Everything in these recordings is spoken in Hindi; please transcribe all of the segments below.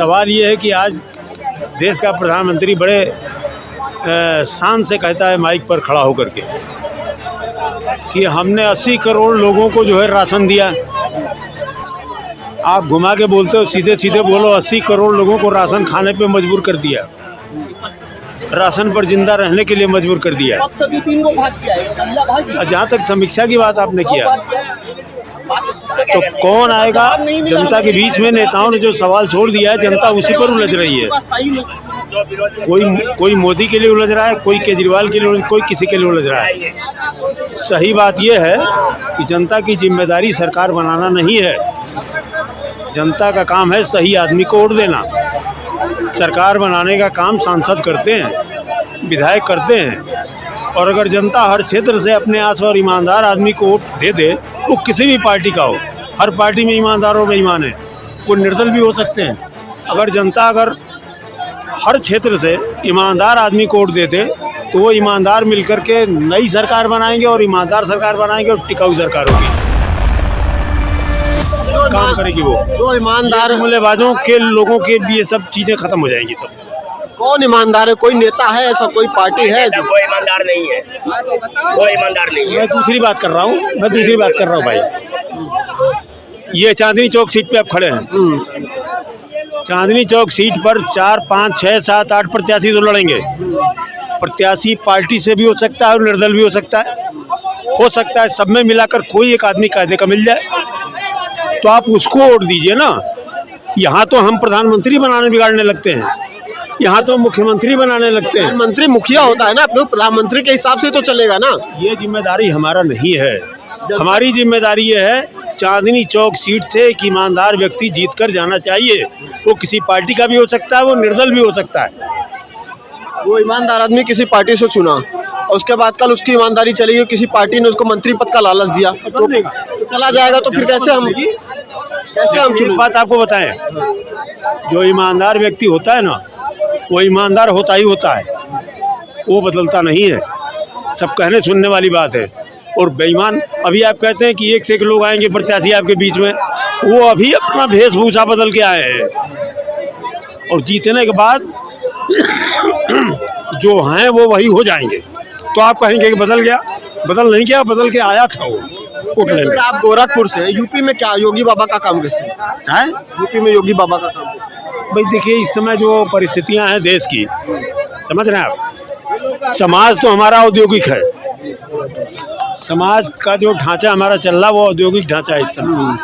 सवाल ये है कि आज देश का प्रधानमंत्री बड़े शान से कहता है माइक पर खड़ा होकर के कि हमने 80 करोड़ लोगों को जो है राशन दिया। आप घुमा के बोलते हो, सीधे सीधे बोलो 80 करोड़ लोगों को राशन खाने पे मजबूर कर दिया, राशन पर जिंदा रहने के लिए मजबूर कर दिया। जहाँ तक समीक्षा की बात आपने किया, तो कौन आएगा जनता के बीच में? नेताओं ने जो सवाल छोड़ दिया है, जनता उसी पर उलझ रही है। कोई मोदी के लिए उलझ रहा है, कोई केजरीवाल के लिए, कोई किसी के लिए उलझ रहा है। सही बात यह है कि जनता की जिम्मेदारी सरकार बनाना नहीं है, जनता का काम है सही आदमी को वोट देना। सरकार बनाने का काम सांसद करते हैं, विधायक करते हैं। और अगर जनता हर क्षेत्र से अपने आस और ईमानदार आदमी को वोट दे दे, वो किसी भी पार्टी का हो, हर पार्टी में ईमानदार और बेईमान है, वो निर्दल भी हो सकते हैं। अगर जनता हर क्षेत्र से ईमानदार आदमी को वोट देते, तो वो ईमानदार मिलकर के नई सरकार बनाएंगे और ईमानदार सरकार बनाएंगे और टिकाऊ सरकार होगी, काम करेगी वो। जो ईमानदार मूल्यवादों के लोगों के भी ये सब चीज़ें खत्म हो जाएंगी। तब कौन ईमानदार है? कोई नेता है ऐसा, कोई पार्टी है? कोई ईमानदार नहीं है, कोई ईमानदार नहीं है। मैं दूसरी बात कर रहा हूँ, भाई। ये चांदनी चौक सीट पे आप खड़े हैं। चांदनी चौक सीट पर 4, 5, 6, 7, 8 प्रत्याशी तो लड़ेंगे। प्रत्याशी पार्टी से भी हो सकता है और निर्दल भी हो सकता है। सब में मिलाकर कोई एक आदमी कायदे का मिल जाए तो आप उसको वोट दीजिए ना। यहाँ तो हम प्रधानमंत्री बिगाड़ने लगते हैं, यहाँ तो मुख्यमंत्री बनाने लगते हैं। मंत्री मुखिया होता है ना, आपको प्रधानमंत्री के हिसाब से तो चलेगा ना। ये जिम्मेदारी हमारा नहीं है। हमारी जिम्मेदारी ये है, चांदनी चौक सीट से एक ईमानदार व्यक्ति जीत कर जाना चाहिए। वो किसी पार्टी का भी हो सकता है, वो निर्दल भी हो सकता है। वो ईमानदार आदमी किसी पार्टी से चुना और उसके बाद कल उसकी ईमानदारी चली गई, किसी पार्टी ने उसको मंत्री पद का लालच दिया तो चला जाएगा। तो फिर कैसे हम एक बात आपको बताएं, जो ईमानदार व्यक्ति होता है ना, वो ईमानदार होता ही होता है, वो बदलता नहीं है। सब कहने सुनने वाली बात है। और बेईमान, अभी आप कहते हैं कि एक से एक लोग आएंगे प्रत्याशी आपके बीच में, वो अभी अपना वेशभूषा बदल के आए हैं और जीतने के बाद जो हैं वो वही हो जाएंगे। तो आप कहेंगे कि बदल गया, बदल नहीं गया, बदल के आया था वो वोट लेने। आप गोरखपुर से, यूपी में क्या योगी बाबा का काम कैसे है? यूपी में योगी बाबा का काम भाई देखिए, इस समय जो परिस्थितियां हैं देश की, समझ रहे हैं आप। समाज तो हमारा औद्योगिक है, समाज का जो ढांचा हमारा चल रहा वो औद्योगिक ढांचा है इस समय,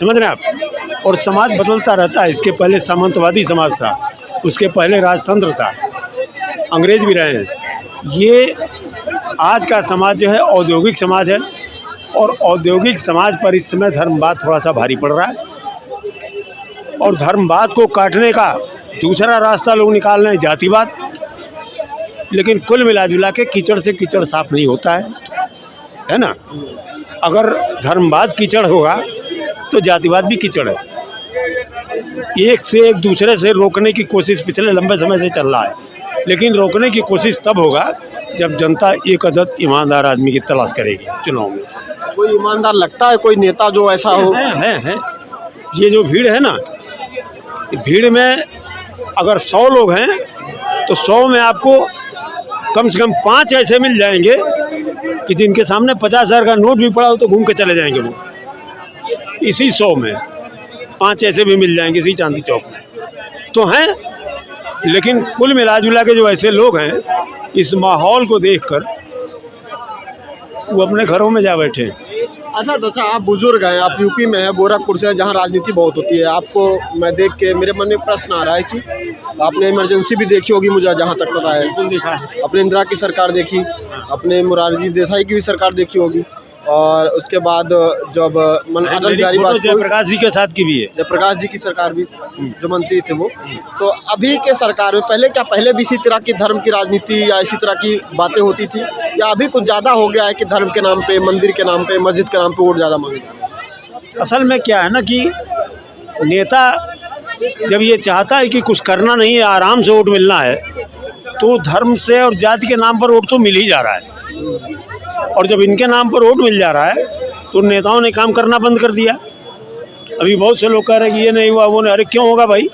समझ रहे हैं आप। और समाज बदलता रहता है। इसके पहले सामंतवादी समाज था, उसके पहले राजतंत्र था, अंग्रेज भी रहे हैं। ये आज का समाज जो है औद्योगिक समाज है और औद्योगिक समाज पर इस समय धर्मवाद थोड़ा सा भारी पड़ रहा है। और धर्मवाद को काटने का दूसरा रास्ता लोग निकाल रहे हैं, जातिवाद। लेकिन कुल मिला जुला के कीचड़ से कीचड़ साफ नहीं होता है ना। अगर धर्मवाद कीचड़ होगा तो जातिवाद भी कीचड़ है। एक से एक दूसरे से रोकने की कोशिश पिछले लंबे समय से चल रहा है, लेकिन रोकने की कोशिश तब होगा जब जनता एक अदद ईमानदार आदमी की तलाश करेगी चुनाव में। कोई ईमानदार लगता है, कोई नेता जो ऐसा हो? है। ये जो भीड़ है ना, भीड़ में अगर 100 लोग हैं तो 100 में आपको कम से कम 5 ऐसे मिल जाएंगे कि जिनके सामने 50,000 का नोट भी पड़ा हो तो घूम के चले जाएंगे वो। इसी 100 में 5 ऐसे भी मिल जाएंगे इसी चांदनी चौक में तो हैं। लेकिन कुल मिला जुला के जो ऐसे लोग हैं, इस माहौल को देखकर वो अपने घरों में जा बैठे हैं। अच्छा चाचा, आप बुजुर्ग हैं, आप यूपी में हैं, गोरखपुर से हैं, जहाँ राजनीति बहुत होती है। आपको मैं देख के मेरे मन में प्रश्न आ रहा है कि आपने इमरजेंसी भी देखी होगी, मुझे जहाँ तक पता है। देखा है। अपने इंदिरा की सरकार देखी, अपने मोरारजी देसाई की भी सरकार देखी होगी, और उसके बाद जब अटल बिहारी वाजपेयी, जयप्रकाश जी के साथ की भी है, जयप्रकाश जी की सरकार भी, जो मंत्री थे वो। तो अभी के सरकार में पहले भी इसी तरह की धर्म की राजनीति या इसी तरह की बातें होती थी, या अभी कुछ ज़्यादा हो गया है कि धर्म के नाम पे, मंदिर के नाम पे, मस्जिद के नाम पे वोट ज़्यादा मांगे जा रहे हैं? असल में क्या है ना कि नेता जब ये चाहता है कि कुछ करना नहीं है, आराम से वोट मिलना है, तो धर्म से और जाति के नाम पर वोट तो मिल ही जा रहा है। और जब इनके नाम पर वोट मिल जा रहा है तो नेताओं ने काम करना बंद कर दिया। अभी बहुत से लोग कह रहे हैं कि ये नहीं हुआ, वो नहीं। अरे क्यों होगा भाई?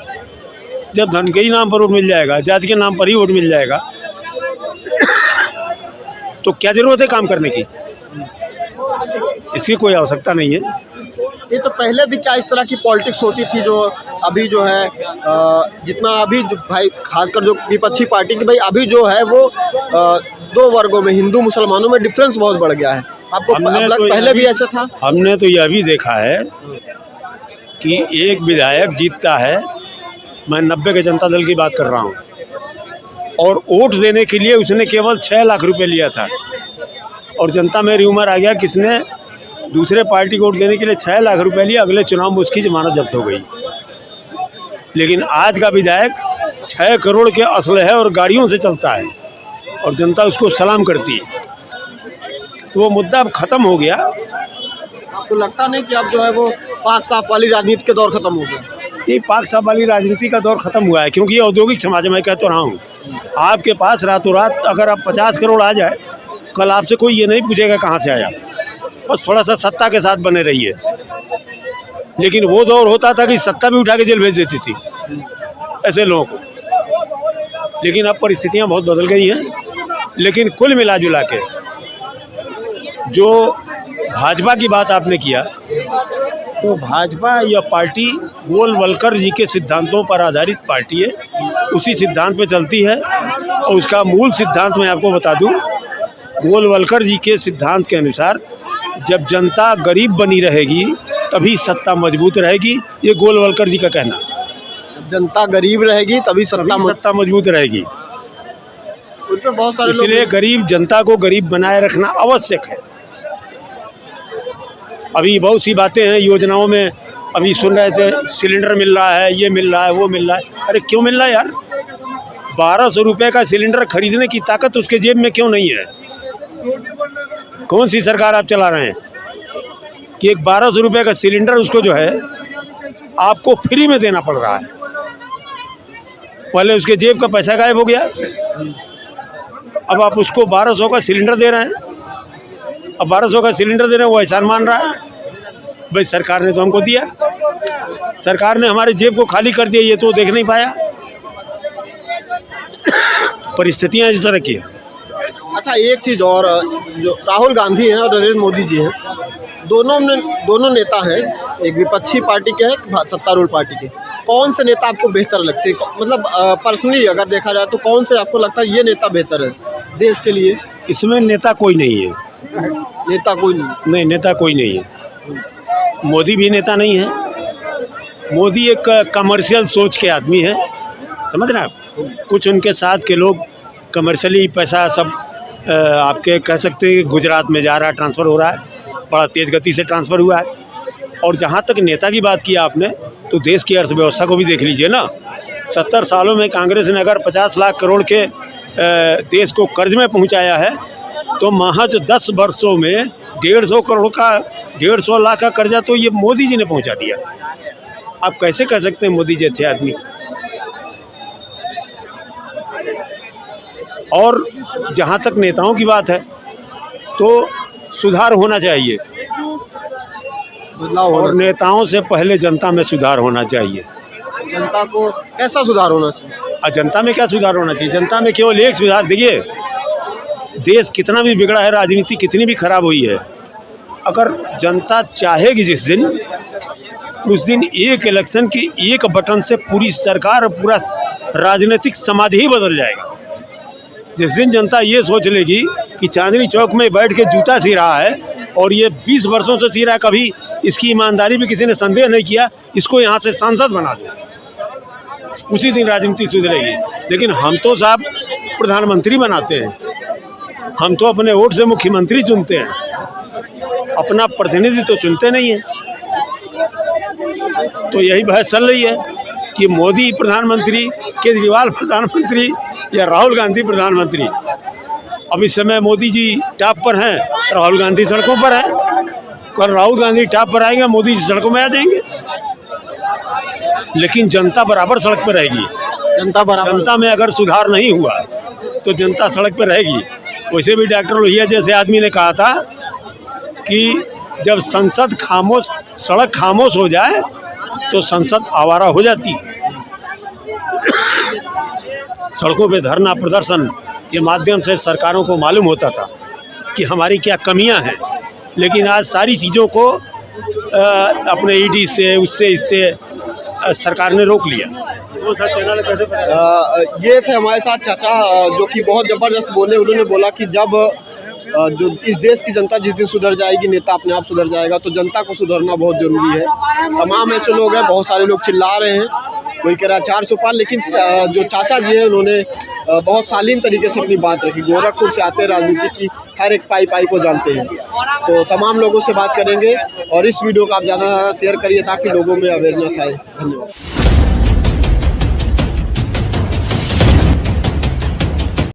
जब धर्म के ही नाम पर वोट मिल जाएगा, जाति के नाम पर ही वोट मिल जाएगा, तो क्या जरूरत है काम करने की? इसकी कोई आवश्यकता नहीं है। ये तो पहले भी क्या इस तरह की पॉलिटिक्स होती थी जो अभी जो है जितना अभी भाई खासकर जो विपक्षी पार्टी की भाई अभी जो है वो दो वर्गों में हिंदू मुसलमानों में डिफरेंस बहुत बढ़ गया है। आपको पहले भी ऐसा था? हमने तो यह भी देखा है कि एक विधायक जीतता है, मैं 90 के जनता दल की बात कर रहा हूँ, और वोट देने के लिए उसने केवल 6 लाख रुपए लिया था, और जनता में र्यूमर आ गया किसने दूसरे पार्टी को वोट देने के लिए 6 लाख रुपए लिया, अगले चुनाव में उसकी जमानत जब्त हो गई। लेकिन आज का विधायक 6 करोड़ के असलहे और गाड़ियों से चलता है और जनता उसको सलाम करती है, तो वो मुद्दा अब ख़त्म हो गया। आपको लगता नहीं कि अब जो है वो पाक साफ वाली राजनीति का दौर ख़त्म हो गया? ये पाक साफ वाली राजनीति का दौर ख़त्म हुआ है, क्योंकि ये औद्योगिक समाज में, कह तो रहा हूँ, आपके पास रातों रात अगर आप 50 करोड़ आ जाए, कल आपसे कोई ये नहीं पूछेगा कहाँ से आया, बस थोड़ा सा सत्ता के साथ बने रहिए। लेकिन वो दौर होता था कि सत्ता भी उठा के जेल भेज देती थी ऐसे लोगों को। लेकिन अब परिस्थितियां बहुत बदल गई हैं। लेकिन कुल मिला जुला के जो भाजपा की बात आपने किया, तो भाजपा यह पार्टी गोलवलकर जी के सिद्धांतों पर आधारित पार्टी है, उसी सिद्धांत पे चलती है। और उसका मूल सिद्धांत मैं आपको बता दूं, गोलवलकर जी के सिद्धांत के अनुसार जब जनता गरीब बनी रहेगी तभी सत्ता मजबूत रहेगी, ये गोलवलकर जी का कहना। जनता गरीब रहेगी तभी सत्ता मजबूत रहेगी। उसमें बहुत सारे इसलिए गरीब जनता को गरीब बनाए रखना आवश्यक है। अभी बहुत सी बातें हैं योजनाओं में, अभी सुन रहे थे सिलेंडर मिल रहा है, ये मिल रहा है, वो मिल रहा है। अरे क्यों मिल रहा है यार? 1200 रुपये का सिलेंडर खरीदने की ताकत उसके जेब में क्यों नहीं है? कौन सी सरकार आप चला रहे हैं कि एक 1200 रुपये का सिलेंडर उसको जो है आपको फ्री में देना पड़ रहा है? पहले उसके जेब का पैसा गायब हो गया, अब आप उसको 1200 का सिलेंडर दे रहे हैं। अब 1200 का सिलेंडर दे रहे हैं, वो एहसान मान रहा है। भाई सरकार ने तो हमको दिया, सरकार ने हमारे जेब को खाली कर दिया, ये तो देख नहीं पाया। परिस्थितियाँ इस तरह की हैं। अच्छा, एक चीज़ और, जो राहुल गांधी हैं और नरेंद्र मोदी जी हैं, दोनों नेता हैं, एक विपक्षी पार्टी के हैं, एक सत्तारूढ़ पार्टी के। कौन से नेता आपको बेहतर लगते हैं? मतलब पर्सनली अगर देखा जाए तो कौन से आपको लगता है ये नेता बेहतर है देश के लिए? इसमें नेता कोई नहीं है। नेता कोई नहीं? नेता कोई नहीं है। मोदी भी नेता नहीं है। मोदी एक कमर्शियल सोच के आदमी है, समझ रहे हैं आप? कुछ उनके साथ के लोग कमर्शियली पैसा सब आपके कह सकते हैं गुजरात में जा रहा है, ट्रांसफ़र हो रहा है, बड़ा तेज़ गति से ट्रांसफ़र हुआ है। और जहाँ तक नेता की बात की आपने, तो देश की अर्थव्यवस्था को भी देख लीजिए ना। 70 सालों में कांग्रेस ने अगर 50 लाख करोड़ के देश को कर्ज में पहुँचाया है, तो महज 10 वर्षों में 150 लाख का कर्जा तो ये मोदी जी ने पहुँचा दिया। आप कैसे कह सकते हैं मोदी जी अच्छे आदमी? और जहाँ तक नेताओं की बात है, तो सुधार होना चाहिए, और नेताओं से पहले जनता में सुधार होना चाहिए। जनता को कैसा सुधार होना चाहिए? जनता में क्या सुधार होना चाहिए? जनता में केवल एक सुधार, देखिए देश कितना भी बिगड़ा है, राजनीति कितनी भी खराब हुई है, अगर जनता चाहेगी जिस दिन, उस दिन एक इलेक्शन के एक बटन से पूरी सरकार और पूरा राजनीतिक समाज ही बदल जाएगा। जिस दिन जनता ये सोच लेगी कि चांदनी चौक में बैठ के जूता सी रहा है और ये 20 वर्षों से सी रहा है, कभी इसकी ईमानदारी भी किसी ने संदेह नहीं किया, इसको यहाँ से सांसद बना दो, उसी दिन राजनीति सुधरेगी। लेकिन हम तो साहब प्रधानमंत्री बनाते हैं, हम तो अपने वोट से मुख्यमंत्री चुनते हैं, अपना प्रतिनिधि तो चुनते नहीं हैं। तो यही बहस चल रही है कि मोदी प्रधानमंत्री, केजरीवाल प्रधानमंत्री या राहुल गांधी प्रधानमंत्री। अब इस समय मोदी जी टॉप पर हैं, राहुल गांधी सड़कों पर हैं। कल राहुल गांधी टॉप पर आएंगे, मोदी जी सड़कों में आ जाएंगे। लेकिन जनता बराबर सड़क पर रहेगी। जनता में अगर सुधार नहीं हुआ तो जनता सड़क पर रहेगी। वैसे भी डॉक्टर लोहिया जैसे आदमी ने कहा था कि जब संसद खामोश, सड़क खामोश हो जाए तो संसद आवारा हो जाती है। सड़कों पे धरना प्रदर्शन के माध्यम से सरकारों को मालूम होता था कि हमारी क्या कमियां हैं, लेकिन आज सारी चीज़ों को अपने ईडी से उससे इससे सरकार ने रोक लिया। वो सर चैनल कैसे ये थे हमारे साथ चाचा जो कि बहुत ज़बरदस्त बोले। उन्होंने बोला कि जब जो इस देश की जनता जिस दिन सुधर जाएगी, नेता अपने आप सुधर जाएगा, तो जनता को सुधरना बहुत ज़रूरी है। तमाम ऐसे लोग हैं, बहुत सारे लोग चिल्ला रहे हैं, कोई कह रहा है 400 पार, लेकिन जो चाचा जी हैं उन्होंने बहुत शालीन तरीके से अपनी बात रखी। गोरखपुर से आते राजनीति की हर एक पाई पाई को जानते हैं, तो तमाम लोगों से बात करेंगे। और इस वीडियो को आप ज़्यादा से ज़्यादा शेयर करिए ताकि लोगों में अवेयरनेस आए। धन्यवाद।